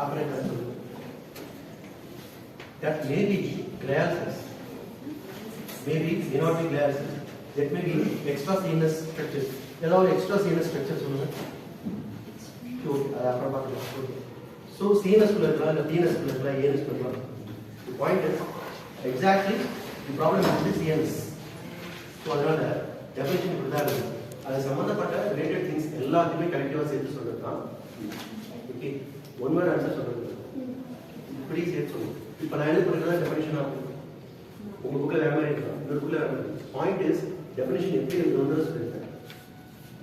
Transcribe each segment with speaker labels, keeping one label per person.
Speaker 1: அப்புறம் என்ன சொல்லுங்க? That may be glial cells, maybe may not be glial cells. That may be extracellular structures. ஏதாவது extracellular structures சொல்லுங்க. அப்புறம் பார்க்கலாம். So CNS குள்ள இருக்கலாம், இல்ல PNS குள்ள இருக்கலாம், ANS குள்ள இருக்கலாம். The point is exactly the problem is CNS. So அதனால definition இப்படிதான் இருக்கு. அது சம்பந்தப்பட்ட related things எல்லாத்தையுமே கலெக்டிவா சேர்த்து சொல்றது தான். ஓகே, ஒன் வேர்ட் ஆன்சர் சொல்றது. இப்படி சேர்த்து சொல்லுங்க. இப்போ நான் என்ன பண்ணுறேன் டெஃபினிஷன் ஆகும். உங்க புக்கில் வேற மாதிரி இருக்கலாம், இந்த புக்கில் வேற மாதிரி. பாயிண்ட் இஸ் டெஃபினிஷன் எப்படி இருக்குன்னு சொல்லியிருக்கேன்.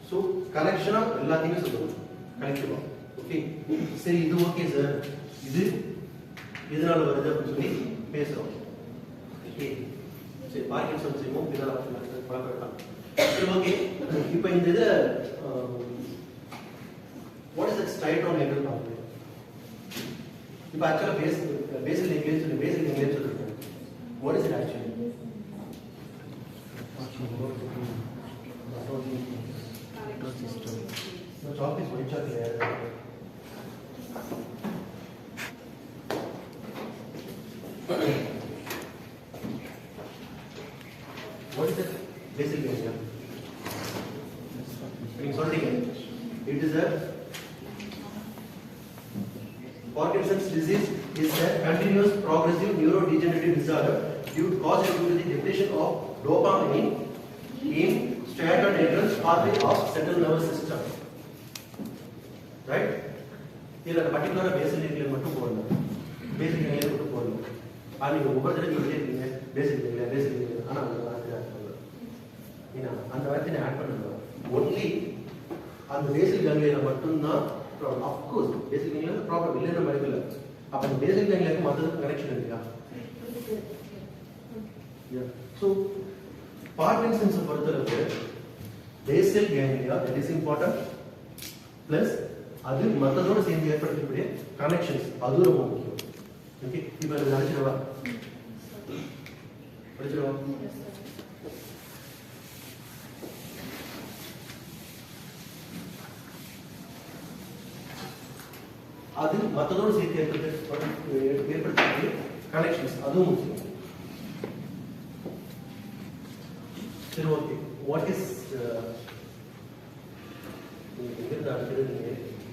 Speaker 1: ஸோ கலெக்ஷனாக எல்லாத்தையுமே சொல்லணும் கலெக்டிவாக. ஓகே, சரி இது ஓகே சார், இது எதனால வருது அப்படின்னு சொல்லி பேசுகிறோம். ஓகே, சரி பார்க்கின்சன் செய்வோம், இதெல்லாம் பார்க்கலாம். சரி ஓகே, இப்போ இந்த இதில் வாட் இஸ் தட் ஸ்ட்ரைட்ரான் லேபிள் பார்க்குறேன். இப்போ ஆக்சுவலாக பேசிக் லாங்குவேஜ் சொல்லிருக்கேன். What is it actually? chalk is white chalk layer. What is the basic area? It is a Parkinson's disease is a continuous progressive neurodegenerative disorder caused due to the depletion of dopamine in striatal neurons pathway of central nervous system. Right? Here a particular basal ganglia mattum podum. Basal ganglia mattum podum. Ani over the you basal ganglia ana அந்த வார்த்தையை add பண்ணுங்க. Only அந்த பேசிக் ganglia மட்டும் தான் problem. Of course basic ganglia problem இல்லைன்னு நம்ம எடுக்கல. அப்ப அந்த பேசிக் கேங்லியாக்கு மற்றதுக்கு கனெக்ஷன் இருக்கா? ஸோ பார்க்கின்சன்ஸ் பொறுத்தளவுக்கு basic ganglia that is important, plus அது மற்றதோட சேர்ந்து ஏற்படுத்தக்கூடிய கனெக்ஷன்ஸ் அது ரொம்ப முக்கியம். ஓகே, இப்போ நினைச்சிடவா படிச்சிடவா? அது மற்றதோடு சேர்த்து ஏற்படுத்தக்கூடிய கனெக்ஷன்ஸ் அதுவும் முக்கியம். சரி ஓகே, வாட் இஸ் எங்கிருந்து அடுத்தது நீங்க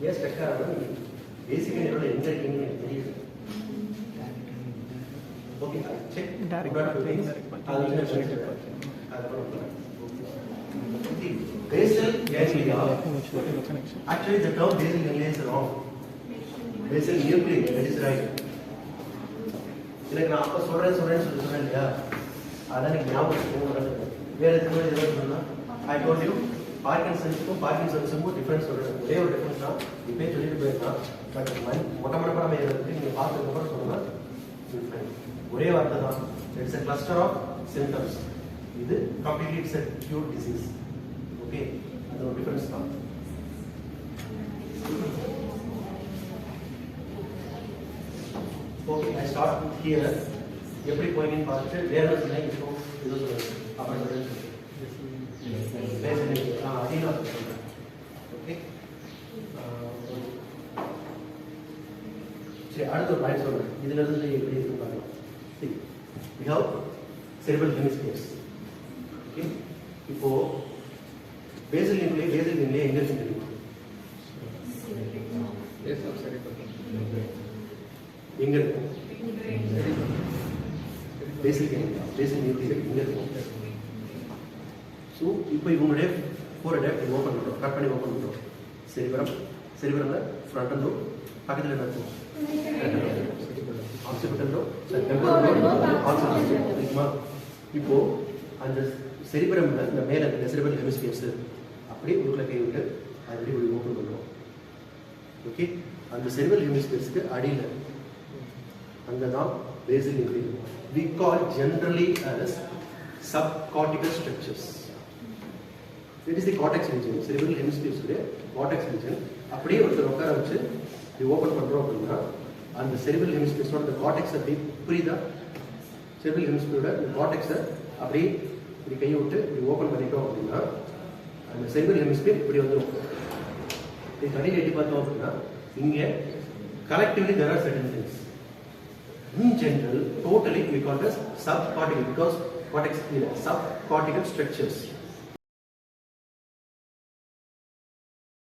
Speaker 1: ஏன் ஸ்டக் ஆகணும்? பேசிக்கா என்னோட எங்க இருக்கீங்கன்னு எனக்கு தெரியுது. Okay, check basal ganglia. Actually the term basal ganglia is wrong. Basal nuclei, that is right. எனக்கு நான் அப்ப சொல்றேன் இல்லையா, அதான் எனக்கு ஞாபகம் வேற எதுவும் எதாவது சொன்னா ஐ டோல்ட் யூ பார்க்கின்சன்ஸுக்கும் டிஃபரன்ஸ் சொல்றேன். ஒரே ஒரு டிஃபரன்ஸ் தான் இப்பயே சொல்லிட்டு போயிருக்கான். பட் மொட்டை மொட்டை இருக்கு நீங்க பார்த்ததுக்கப்புறம் சொன்னா ஒரே வார்த்தை தான். It's a cluster of symptoms. இது completely it's a acute disease. Okay, அது ஒரு டிஃபரன்ஸ் தான். Okay, I start here. எப்படி போயின்னு பார்த்துட்டு வேற என்ன இப்போ இது சொல்லுங்க. அப்புறம் சொல்லுங்க. அதிகமாக சொல்றேன். ஓகே, சரி அடுத்த ஒரு பாயிண்ட் சொல்றேன். இதுல இருந்து எப்படி இருக்கு பார்க்கலாம். We have cerebral hemispheres. Okay, இப்போ பேசல் நியூக்ளியை எங்க இருக்கு தெரியுமா? எங்க இருக்கு? பேசல் நியூக்ளியை எங்க இருக்கு? ஸோ இப்போ இவங்களுடைய ஃபோர் அடாப்ட் ஓப்பன் பண்ணுறோம், கட் பண்ணி ஓப்பன் பண்ணுறோம். செரிபரம்ல ஃப்ரண்ட் லோப் பக்கத்தில் என்ன இருக்கும்? ஆக்சிபிட்டல் லோப், இப்போ அந்த செரிபரம்ல இந்த மேலே இந்த செரிபரல் ஹெமிஸ்பியர்ஸ் அப்படியே உள்ள கை விட்டு அது இப்படி ஓப்பன் பண்ணுறோம். ஓகே, அந்த செரிபரல் ஹெமிஸ்பியர்ஸ்க்கு அடியில் அங்கே தான் Basel நியூக்ளியை we call generally as subcortical structures. It is the cortex region, cerebral hemispheres உடைய cortex region. அப்படியே ஒருத்தர் உட்கார வச்சு இது ஓப்பன் பண்ணுறோம் அப்படின்னா அந்த செரிபரல் ஹெமிஸ்பியர்ஸோட அந்த கார்டெக்ஸ் அப்படி புரியுதா? செரிபரல் ஹெமிஸ்பியரோட இந்த கார்டெக்ஸை அப்படியே இப்படி கையை விட்டு இப்படி ஓப்பன் பண்ணிட்டோம் அப்படின்னா அந்த செரிபரல் ஹெமிஸ்பியர் இப்படி வந்துடும். இது கடையில் எட்டி பார்த்தோம் அப்படின்னா இங்கே collectively there are certain things. In general, totally we call it as subcortical because cortex subcortical structures.